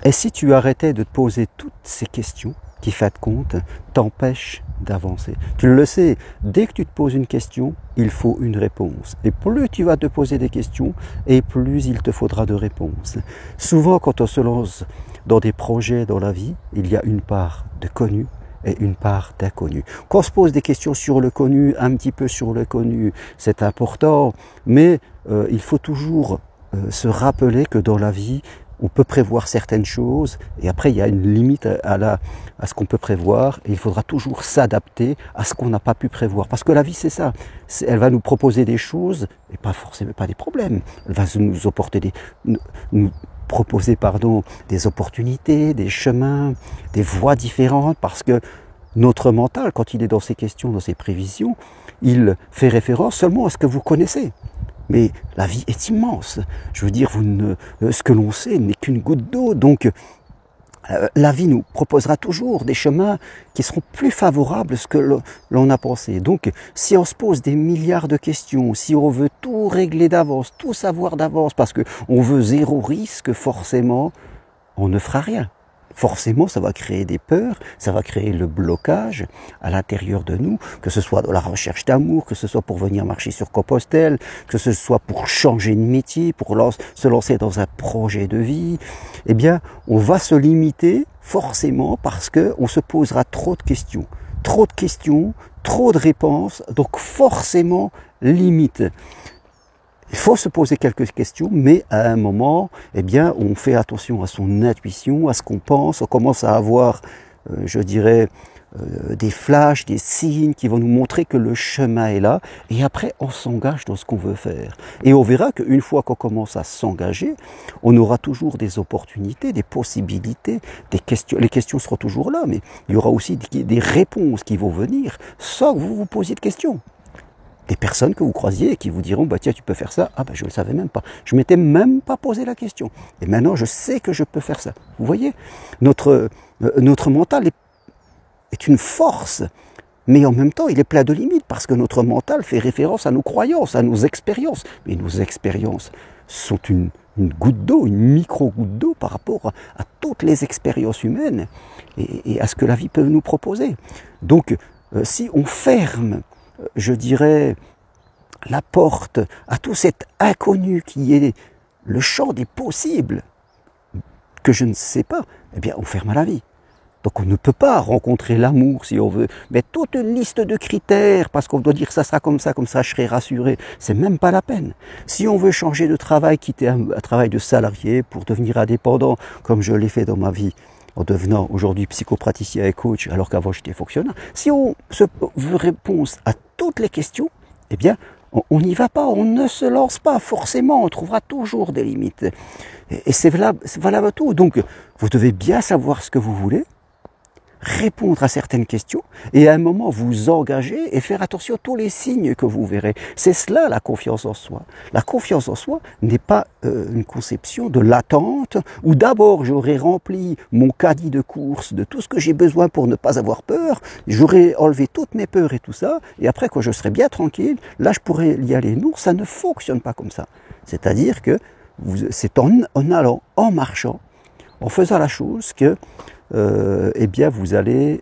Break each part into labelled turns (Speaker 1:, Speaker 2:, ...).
Speaker 1: Et si tu arrêtais de te poser toutes ces questions qui, fin de compte, t'empêchent d'avancer. Tu le sais, dès que tu te poses une question, il faut une réponse. Et plus tu vas te poser des questions, et plus il te faudra de réponses. Souvent, quand on se lance dans des projets dans la vie, il y a une part de connu et une part d'inconnu. Quand on se pose des questions sur le connu, un petit peu sur le connu, c'est important, mais il faut toujours se rappeler que dans la vie, on peut prévoir certaines choses et après il y a une limite à ce qu'on peut prévoir et il faudra toujours s'adapter à ce qu'on n'a pas pu prévoir. Parce que la vie c'est ça, elle va nous proposer des choses et pas forcément pas des problèmes. Elle va nous proposer des opportunités, des chemins, des voies différentes parce que notre mental, quand il est dans ces questions, dans ces prévisions, il fait référence seulement à ce que vous connaissez. Mais la vie est immense. Je veux dire, ce que l'on sait n'est qu'une goutte d'eau. Donc, la vie nous proposera toujours des chemins qui seront plus favorables à ce que l'on a pensé. Donc, si on se pose des milliards de questions, si on veut tout régler d'avance, tout savoir d'avance, parce qu'on veut zéro risque, forcément, on ne fera rien. Forcément, ça va créer des peurs, ça va créer le blocage à l'intérieur de nous, que ce soit dans la recherche d'amour, que ce soit pour venir marcher sur Compostelle, que ce soit pour changer de métier, pour se lancer dans un projet de vie. Eh bien, on va se limiter forcément parce qu'on se posera trop de questions. Trop de questions, trop de réponses, donc forcément limite. Il faut se poser quelques questions, mais à un moment, eh bien, on fait attention à son intuition, à ce qu'on pense, on commence à avoir, je dirais, des flashs, des signes qui vont nous montrer que le chemin est là, et après, on s'engage dans ce qu'on veut faire. Et on verra qu'une fois qu'on commence à s'engager, on aura toujours des opportunités, des possibilités, des questions. Les questions seront toujours là, mais il y aura aussi des réponses qui vont venir sans que vous vous posiez de questions. Des personnes que vous croisiez et qui vous diront bah tiens tu peux faire ça, ah bah je ne le savais même pas, je m'étais même pas posé la question et maintenant je sais que je peux faire ça. Vous voyez, notre mental est une force, mais en même temps il est plein de limites parce que notre mental fait référence à nos croyances, à nos expériences, mais nos expériences sont une goutte d'eau, une micro-goutte d'eau par rapport à toutes les expériences humaines et à ce que la vie peut nous proposer. Donc si on ferme, je dirais, la porte à tout cet inconnu qui est le champ des possibles, que je ne sais pas, eh bien on ferme à la vie. Donc on ne peut pas rencontrer l'amour si on veut, mais toute une liste de critères, parce qu'on doit dire ça sera comme ça je serai rassuré, c'est même pas la peine. Si on veut changer de travail, quitter un travail de salarié pour devenir indépendant, comme je l'ai fait dans ma vie, en devenant aujourd'hui psychopraticien et coach, alors qu'avant j'étais fonctionnaire, si on veut réponse à toutes les questions, eh bien, on n'y va pas, on ne se lance pas, forcément, on trouvera toujours des limites. Et c'est valable à tout. Donc, vous devez bien savoir ce que vous voulez, répondre à certaines questions et à un moment vous engager et faire attention à tous les signes que vous verrez. C'est cela la confiance en soi. La confiance en soi n'est pas une conception de l'attente où d'abord j'aurais rempli mon caddie de course de tout ce que j'ai besoin pour ne pas avoir peur, j'aurais enlevé toutes mes peurs et tout ça et après quand je serai bien tranquille, là je pourrais y aller. Non, ça ne fonctionne pas comme ça. C'est-à-dire que c'est en allant, en marchant, en faisant la chose que eh bien vous allez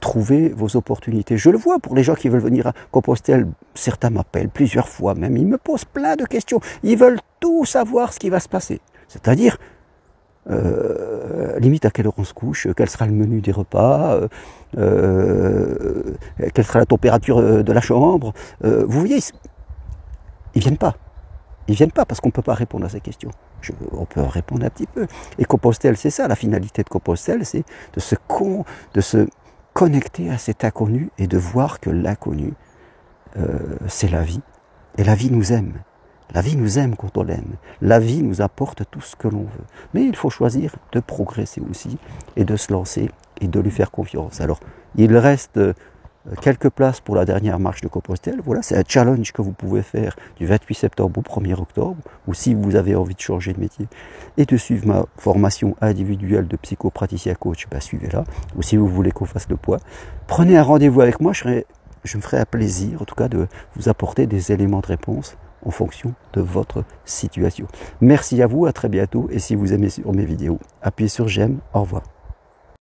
Speaker 1: trouver vos opportunités. Je le vois pour les gens qui veulent venir à Compostelle, certains m'appellent plusieurs fois même, ils me posent plein de questions, ils veulent tout savoir ce qui va se passer. C'est-à-dire, limite à quelle heure on se couche, quel sera le menu des repas, quelle sera la température de la chambre. Vous voyez, ils viennent pas. Ils viennent pas parce qu'on ne peut pas répondre à ces questions. On peut en répondre un petit peu. Et Compostelle, c'est ça, la finalité de Compostelle, c'est de se connecter à cet inconnu et de voir que l'inconnu, c'est la vie. Et la vie nous aime. La vie nous aime quand on l'aime. La vie nous apporte tout ce que l'on veut. Mais il faut choisir de progresser aussi et de se lancer et de lui faire confiance. Alors, il reste quelques places pour la dernière marche de Compostelle. Voilà, c'est un challenge que vous pouvez faire du 28 septembre au 1er octobre, ou si vous avez envie de changer de métier et de suivre ma formation individuelle de psychopraticien coach, ben suivez-la. Ou si vous voulez qu'on fasse le point, prenez un rendez-vous avec moi, je me ferai un plaisir, en tout cas, de vous apporter des éléments de réponse en fonction de votre situation. Merci à vous, à très bientôt. Et si vous aimez mes vidéos, appuyez sur j'aime. Au revoir.